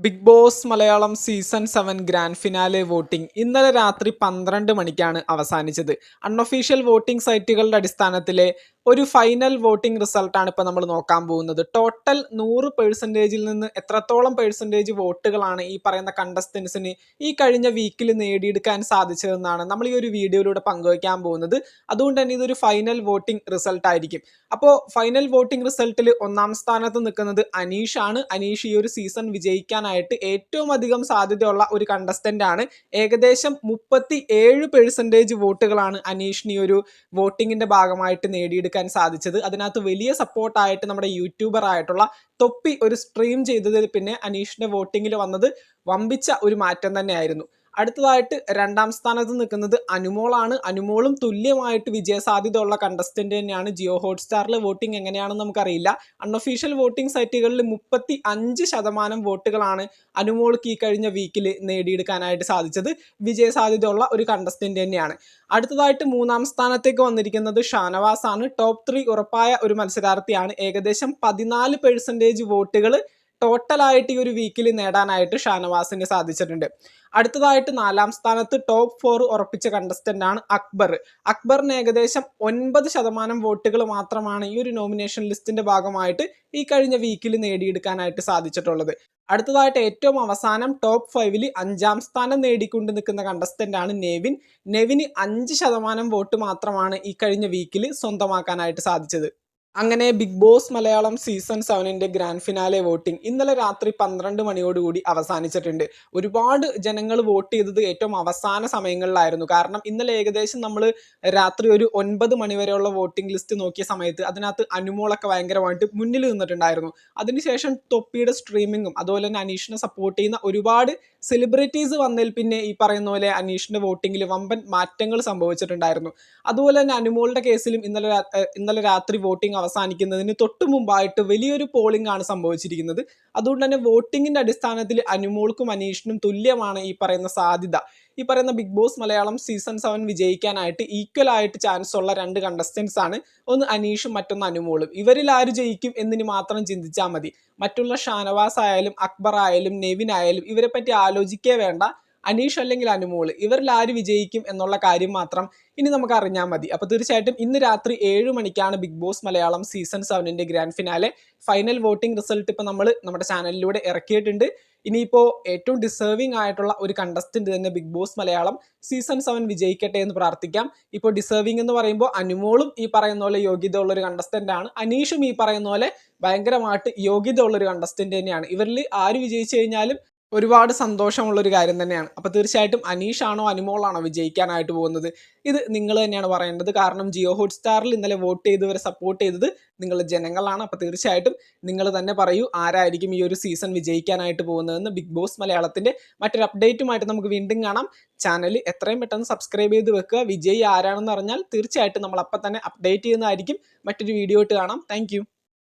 Big Boss Malayalam season 7 grand finale voting ഇന്നലെ രാത്രി 12 മണിക്കാണ് അവസാനിച്ചത്. അൺഒഫീഷ്യൽ വോട്ടിംഗ് സൈറ്റുകളുടെ അടിസ്ഥാനത്തിലെ ഒരു ഫൈനൽ വോട്ടിംഗ് റിസൾട്ടാണ് ഇപ്പോൾ നമ്മൾ നോക്കാൻ പോകുന്നത്. ടോട്ടൽ 100%-ൽ നിന്ന് എത്രത്തോളം പെർസെൻറ്റേജ് വോട്ടുകളാണ് ഈ പറയുന്ന കണ്ടസ്റ്റൻസിന് ഈ കഴിഞ്ഞ വീക്കിൽ നേടിയെടുക്കാൻ സാധിച്ചതെന്നാണ് നമ്മൾ ഈ ഒരു വീഡിയോയിലൂടെ പങ്കുവയ്ക്കാൻ പോകുന്നത്. അതുകൊണ്ട് തന്നെ ഇതൊരു ഫൈനൽ വോട്ടിംഗ് റിസൾട്ട് ആയിരിക്കും. അപ്പോൾ ഫൈനൽ വോട്ടിംഗ് റിസൾട്ടിൽ ഒന്നാം സ്ഥാനത്ത് നിൽക്കുന്നത് അനീഷാണ്. അനീഷ് ഈ ഒരു സീസൺ വിജയിക്കാനായിട്ട് ഏറ്റവും അധികം സാധ്യതയുള്ള ഒരു കണ്ടസ്റ്റന്റ് ആണ്. ഏകദേശം 37% വോട്ടുകളാണ് അനീഷിന് ഈ ഒരു വോട്ടിങ്ങിന്റെ ഭാഗമായിട്ട് നേടിയെടുക്കാൻ സാധിച്ചത്. അതിനകത്ത് വലിയ സപ്പോർട്ടായിട്ട് നമ്മുടെ യൂട്യൂബർ ആയിട്ടുള്ള തൊപ്പി ഒരു സ്ട്രീം ചെയ്തതിൽ പിന്നെ അനീഷിന്റെ വോട്ടിങ്ങിൽ വന്നത് വമ്പിച്ച ഒരു മാറ്റം തന്നെയായിരുന്നു. അടുത്തതായിട്ട് രണ്ടാം സ്ഥാനത്ത് നിൽക്കുന്നത് അനുമോളാണ്. അനുമോളും തുല്യമായിട്ട് വിജയസാധ്യത ഉള്ള കണ്ടസ്റ്റന്റ് തന്നെയാണ്. ജിയോ ഹോട്ട്സ്റ്റാറിലെ വോട്ടിംഗ് എങ്ങനെയാണെന്ന് നമുക്കറിയില്ല. അൺഒഫീഷ്യൽ വോട്ടിംഗ് സൈറ്റുകളിൽ 35% വോട്ടുകളാണ് അനുമോൾക്ക് ഈ കഴിഞ്ഞ വീക്കിൽ നേടിയെടുക്കാനായിട്ട് സാധിച്ചത്. വിജയസാധ്യതയുള്ള ഒരു കണ്ടസ്റ്റന്റ് തന്നെയാണ്. അടുത്തതായിട്ട് മൂന്നാം സ്ഥാനത്തേക്ക് വന്നിരിക്കുന്നത് ഷാനവാസ് ആണ്. ടോപ്പ് 3 ഉറപ്പായ ഒരു മത്സരാർത്ഥിയാണ്. ഏകദേശം 14% വോട്ടുകൾ ടോട്ടലായിട്ട് ഈ ഒരു വീക്കിൽ നേടാനായിട്ട് ഷാനവാസിന് സാധിച്ചിട്ടുണ്ട്. അടുത്തതായിട്ട് നാലാം സ്ഥാനത്ത് ടോപ്പ് 4 ഉറപ്പിച്ച കണ്ടസ്റ്റന്റ് ആണ് അക്ബർ. അക്ബറിന് ഏകദേശം 9% വോട്ടുകൾ മാത്രമാണ് ഈ ഒരു നോമിനേഷൻ ലിസ്റ്റിന്റെ ഭാഗമായിട്ട് ഈ കഴിഞ്ഞ വീക്കിൽ നേടിയെടുക്കാനായിട്ട് സാധിച്ചിട്ടുള്ളത്. അടുത്തതായിട്ട് ഏറ്റവും അവസാനം ടോപ്പ് 5-ൽ 5-ാം സ്ഥാനം നേടിക്കൊണ്ട് നിൽക്കുന്ന കണ്ടസ്റ്റന്റ് ആണ് നെവിൻ. നെവിന് 5% വോട്ട് മാത്രമാണ് ഈ കഴിഞ്ഞ വീക്കിൽ സ്വന്തമാക്കാനായിട്ട് സാധിച്ചത്. അങ്ങനെ Bigg Boss Malayalam season 7 grand finale voting ഇന്നലെ രാത്രി 12 മണിയോടുകൂടി അവസാനിച്ചിട്ടുണ്ട്. ഒരുപാട് ജനങ്ങൾ വോട്ട് ചെയ്തത് ഏറ്റവും അവസാന സമയങ്ങളിലായിരുന്നു. കാരണം ഇന്നലെ ഏകദേശം നമ്മൾ രാത്രി ഒരു 9 മണി വരെയുള്ള വോട്ടിംഗ് ലിസ്റ്റ് നോക്കിയ സമയത്ത് അതിനകത്ത് അനുമോളൊക്കെ ഭയങ്കരമായിട്ട് മുന്നിൽ നിന്നിട്ടുണ്ടായിരുന്നു. അതിനുശേഷം തൊപ്പിയുടെ സ്ട്രീമിങ്ങും അതുപോലെ തന്നെ അനീഷിനെ സപ്പോർട്ട് ചെയ്യുന്ന ഒരുപാട് സെലിബ്രിറ്റീസ് വന്നതിൽ പിന്നെ ഈ പറയുന്ന പോലെ അനീഷിന്റെ വോട്ടിങ്ങിൽ വമ്പൻ മാറ്റങ്ങൾ സംഭവിച്ചിട്ടുണ്ടായിരുന്നു. അതുപോലെ തന്നെ അനുമോളുടെ കേസിലും ഇന്നലെ രാത്രി വോട്ടിംഗ് അവസാനിക്കുന്നതിന് തൊട്ടു മുമ്പായിട്ട് വലിയൊരു പോളിംഗ് ആണ് സംഭവിച്ചിരിക്കുന്നത്. അതുകൊണ്ട് തന്നെ വോട്ടിങ്ങിന്റെ അടിസ്ഥാനത്തിൽ അനുമോൾക്കും അനീഷിനും തുല്യമാണ് ഈ പറയുന്ന സാധ്യത. ഈ പറയുന്ന ബിഗ് ബോസ് മലയാളം സീസൺ 7 വിജയിക്കാനായിട്ട് ഈക്വൽ ആയിട്ട് ചാൻസ് ഉള്ള 2 കണ്ടസ്റ്റൻസ് ആണ്. ഒന്ന് അനീഷും മറ്റൊന്ന് അനുമോളും. ഇവരിൽ ആര് ജയിക്കും എന്നിന് മാത്രം ചിന്തിച്ചാൽ മതി. മറ്റുള്ള ഷാനവാസ് ആയാലും അക്ബർ ആയാലും നെവിൻ ആയാലും ഇവരെ പറ്റി ആലോചിക്കേ വേണ്ട. അനീഷ് അല്ലെങ്കിൽ അനുമോള് ഇവരിൽ ആര് വിജയിക്കും എന്നുള്ള കാര്യം മാത്രം ഇനി നമുക്ക് അറിഞ്ഞാൽ മതി. അപ്പോൾ തീർച്ചയായിട്ടും ഇന്ന് രാത്രി 7 മണിക്കാണ് Bigg Boss Malayalam season 7 grand finale final voting result ഇപ്പോൾ നമ്മൾ നമ്മുടെ ചാനലിലൂടെ ഇറക്കിയിട്ടുണ്ട്. ഇനിയിപ്പോൾ ഏറ്റവും ഡിസേർവിംഗ് ആയിട്ടുള്ള ഒരു കണ്ടസ്റ്റന്റ് തന്നെ ബിഗ് ബോസ് മലയാളം സീസൺ 7 വിജയിക്കട്ടെ എന്ന് പ്രാർത്ഥിക്കാം. ഇപ്പോൾ ഡിസേർവിംഗ് എന്ന് പറയുമ്പോൾ അനുമോളും ഈ പറയുന്ന പോലെ യോഗ്യത ഉള്ളൊരു കണ്ടസ്റ്റന്റ് ആണ്. അനീഷും ഈ പറയുന്ന പോലെ ഭയങ്കരമായിട്ട് യോഗ്യത ഉള്ളൊരു കണ്ടസ്റ്റന്റ് തന്നെയാണ്. ഇവരിൽ ആര് വിജയിച്ചു കഴിഞ്ഞാലും ഒരുപാട് സന്തോഷമുള്ളൊരു കാര്യം തന്നെയാണ്. അപ്പോൾ തീർച്ചയായിട്ടും അനീഷാണോ അനുമോളാണോ വിജയിക്കാനായിട്ട് പോകുന്നത്, ഇത് നിങ്ങൾ തന്നെയാണ് പറയേണ്ടത്. കാരണം ജിയോ ഹോട്ട്സ്റ്റാറിൽ ഇന്നലെ വോട്ട് ചെയ്തവരെ സപ്പോർട്ട് ചെയ്തത് നിങ്ങൾ ജനങ്ങളാണ്. അപ്പോൾ തീർച്ചയായിട്ടും നിങ്ങൾ തന്നെ പറയൂ ആരായിരിക്കും ഈ ഒരു സീസൺ വിജയിക്കാനായിട്ട് പോകുന്നതെന്ന്. ബിഗ് ബോസ് മലയാളത്തിൻ്റെ മറ്റൊരു അപ്ഡേറ്റുമായിട്ട് നമുക്ക് വീണ്ടും കാണാം. ചാനൽ എത്രയും പെട്ടെന്ന് സബ്സ്ക്രൈബ് ചെയ്ത് വെക്കുക. വിജയി ആരാണെന്ന് അറിഞ്ഞാൽ തീർച്ചയായിട്ടും നമ്മൾ അപ്പം തന്നെ അപ്ഡേറ്റ് ചെയ്യുന്നതായിരിക്കും. മറ്റൊരു വീഡിയോ ആയിട്ട് കാണാം. താങ്ക്